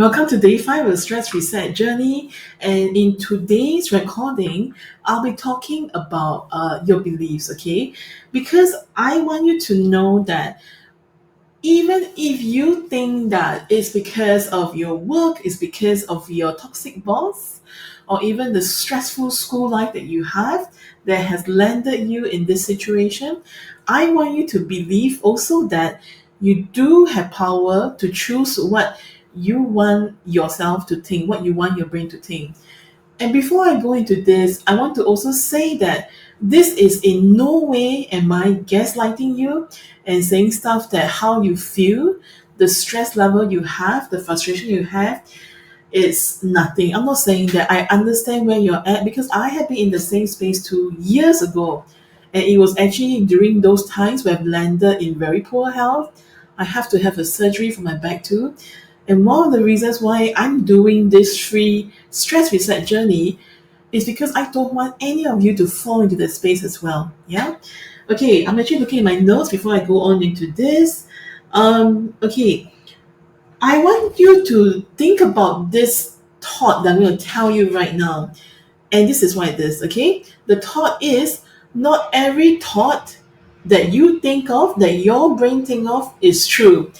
Welcome to day 5 of the Stress Reset Journey. And in today's recording, I'll be talking about your beliefs, okay? Because I want you to know that even if you think that it's because of your work, it's because of your toxic boss, or even the stressful school life that you have that has landed you in this situation, I want you to believe also that you do have power to choose what you want yourself to think, what you want your brain to think. And before I go into this, I want to also say that this is in no way am I gaslighting you and saying stuff that how you feel, the stress level you have, the frustration you have, it's nothing. I'm not saying that. I understand where you're at because I have been in the same space 2 years ago. And it was actually during those times where I've landed in very poor health. I have to have a surgery for my back too. And one of the reasons why I'm doing this free stress reset journey is because I don't want any of you to fall into that space as well. Yeah. Okay, I'm actually looking at my notes before I go on into this. Okay, I want you to think about this thought that I'm going to tell you right now. And this is why it is, okay? The thought is not every thought that you think of, that your brain think of, is true.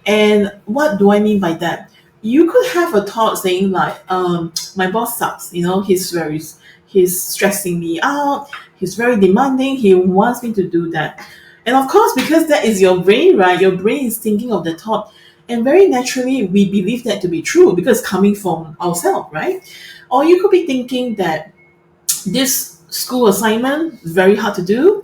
And what do I mean by that? You could have a thought saying like, my boss sucks, he's stressing me out, he's very demanding, he wants me to do that. And of course, because that is your brain, right? Your brain is thinking of the thought. And very naturally, we believe that to be true because it's coming from ourselves, right? Or you could be thinking that this school assignment is very hard to do.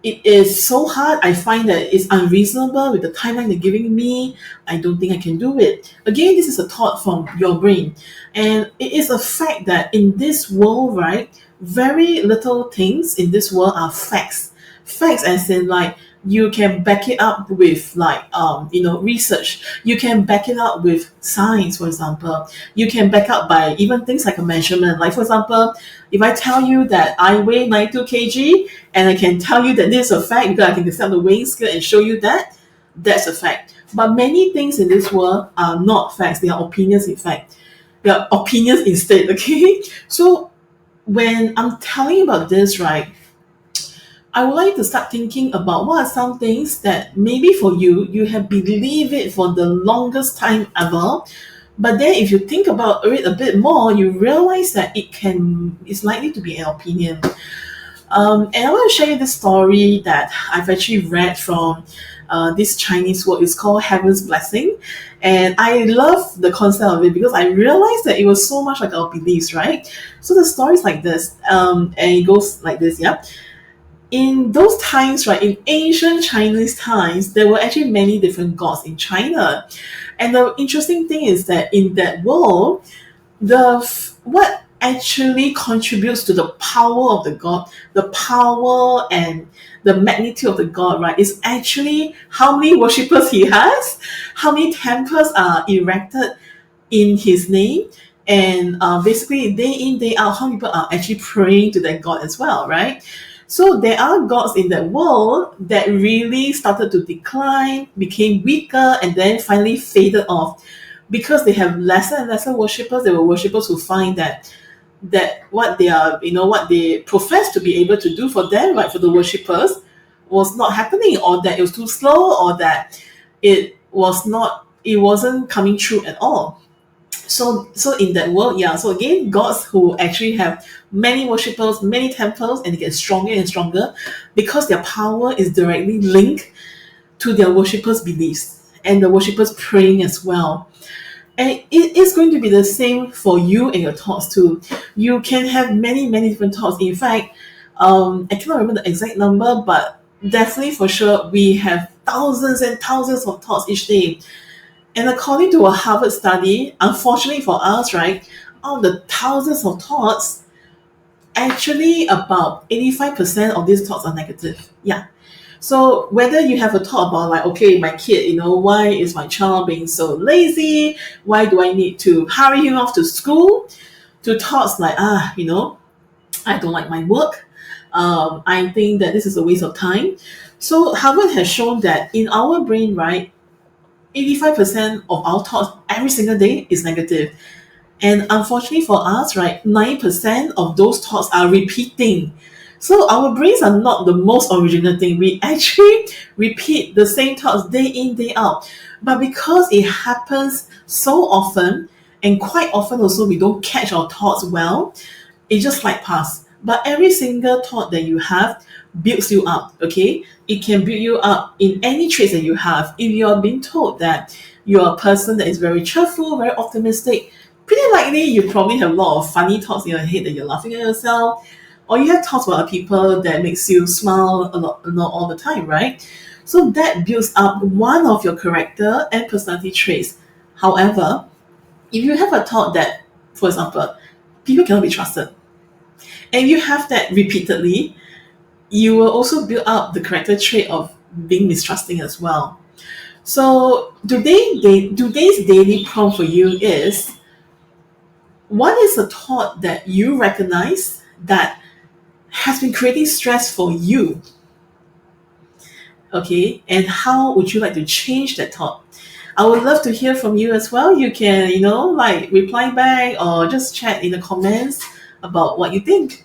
It is so hard. I find that it's unreasonable with the timeline they're giving me. I don't think I can do it. Again, this is a thought from your brain. And it is a fact that in this world, right, very little things in this world are facts. Facts as in like you can back it up with like research. You can back it up with science, for example. You can back up by even things like a measurement. Like for example, if I tell you that I weigh 92 kg and I can tell you that this is a fact because I can set the weighing scale and show you that, that's a fact. But many things in this world are not facts, they are opinions in fact. They are opinions instead, okay? So when I'm telling you about this, right, I would like to start thinking about what are some things that maybe for you, you have believed it for the longest time ever. But then if you think about it a bit more, you realize that it's likely to be an opinion. And I want to share you this story that I've actually read from this Chinese word. It's called Heaven's Blessing. And I love the concept of it because I realized that it was so much like our beliefs, right? So the story is like this, and it goes like this, yeah. In those times, right, in ancient Chinese times, there were actually many different gods in China. And the interesting thing is that in that world, what actually contributes to the power of the god, the power and the magnitude of the god, right, is actually how many worshippers he has, how many temples are erected in his name, and basically day in day out how people are actually praying to that god as well, right? So there are gods in that world that really started to decline, became weaker, and then finally faded off because they have lesser and lesser worshippers. There were worshippers who find that what they are, what they profess to be able to do for them, right, for the worshippers, was not happening, or that it was too slow, or that it wasn't coming true at all. So in that world, yeah, so again, gods who actually have many worshippers, many temples, and they get stronger and stronger because their power is directly linked to their worshippers' beliefs and the worshippers praying as well. And it is going to be the same for you and your thoughts too. You can have many, many different thoughts. In fact, I cannot remember the exact number, but definitely for sure, we have thousands and thousands of thoughts each day. And according to a Harvard study, unfortunately for us, right, out of the thousands of thoughts, actually about 85% of these thoughts are negative. Yeah. So whether you have a thought about like, okay, my kid, why is my child being so lazy? Why do I need to hurry him off to school? To thoughts like, I don't like my work. I think that this is a waste of time. So Harvard has shown that in our brain, right, 85% of our thoughts every single day is negative. And unfortunately for us, right, 9% of those thoughts are repeating. So our brains are not the most original thing. We actually repeat the same thoughts day in, day out. But because it happens so often, and quite often also we don't catch our thoughts well, it just like pass. But every single thought that you have builds you up, okay? It can build you up in any traits that you have. If you're being told that you're a person that is very cheerful, very optimistic, pretty likely you probably have a lot of funny thoughts in your head that you're laughing at yourself, or you have thoughts about people that makes you smile a lot, not all the time, right? So that builds up one of your character and personality traits. However, if you have a thought that, for example, people cannot be trusted, and you have that repeatedly, you will also build up the character trait of being mistrusting as well. So today's daily prompt for you is, what is a thought that you recognize that has been creating stress for you? Okay, and how would you like to change that thought? I would love to hear from you as well. You can, like reply back or just chat in the comments about what you think.